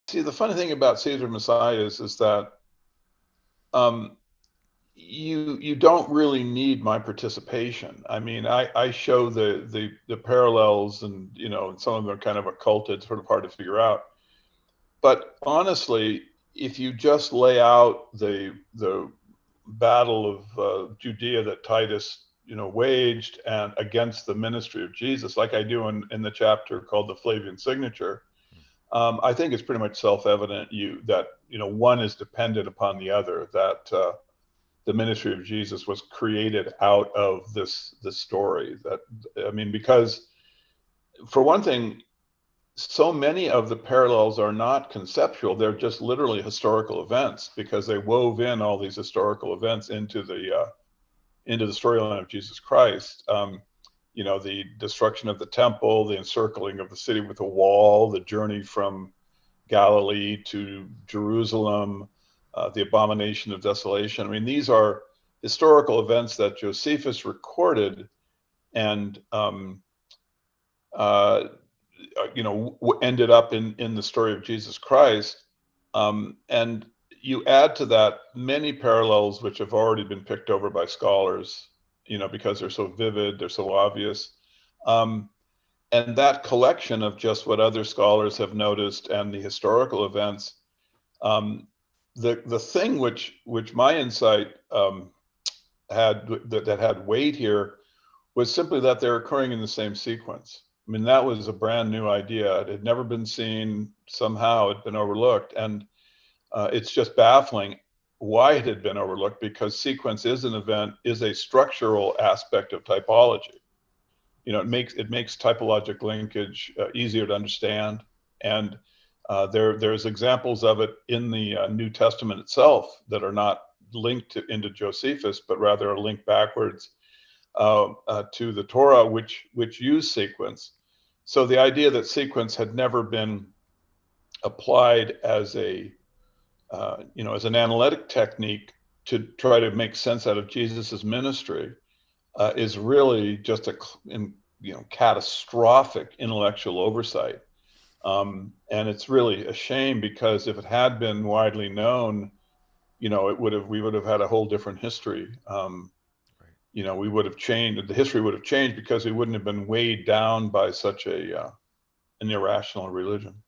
See, the funny thing about Caesar Messiahs is that um, you don't really need my participation. I mean, I show the parallels, and some of them are kind of occulted, sort of hard to figure out. But honestly, if you just lay out the battle of Judea that Titus waged and against the ministry of Jesus, like I do in the chapter called the Flavian Signature, I think it's pretty much self-evident that one is dependent upon the other. That the ministry of Jesus was created out of this story. That, I mean, because for one thing, so many of the parallels are not conceptual; they're just literally historical events, because they wove in all these historical events into the storyline of Jesus Christ. The destruction of the temple, the encircling of the city with a wall, the journey from Galilee to Jerusalem, the abomination of desolation. I mean, these are historical events that Josephus recorded and uh, ended up in the story of Jesus Christ. And you add to that many parallels which have already been picked over by scholars, because they're so vivid, they're so obvious. Um, and that collection of just what other scholars have noticed and the historical events, um, the thing which my insight that had weight here was simply that they're occurring in the same sequence. I mean, that was a brand new idea. It had never been seen. Somehow it had been overlooked. And it's just baffling why it had been overlooked, because sequence is a structural aspect of typology. It makes typologic linkage easier to understand. And there's examples of it in the New Testament itself that are not linked into Josephus, but rather are linked backwards to the Torah, which use sequence. So the idea that sequence had never been applied as as an analytic technique to try to make sense out of Jesus's ministry is really just a catastrophic intellectual oversight. And it's really a shame, because if it had been widely known, we would have had a whole different history. Right. We would have changed. The history would have changed, because we wouldn't have been weighed down by such an irrational religion.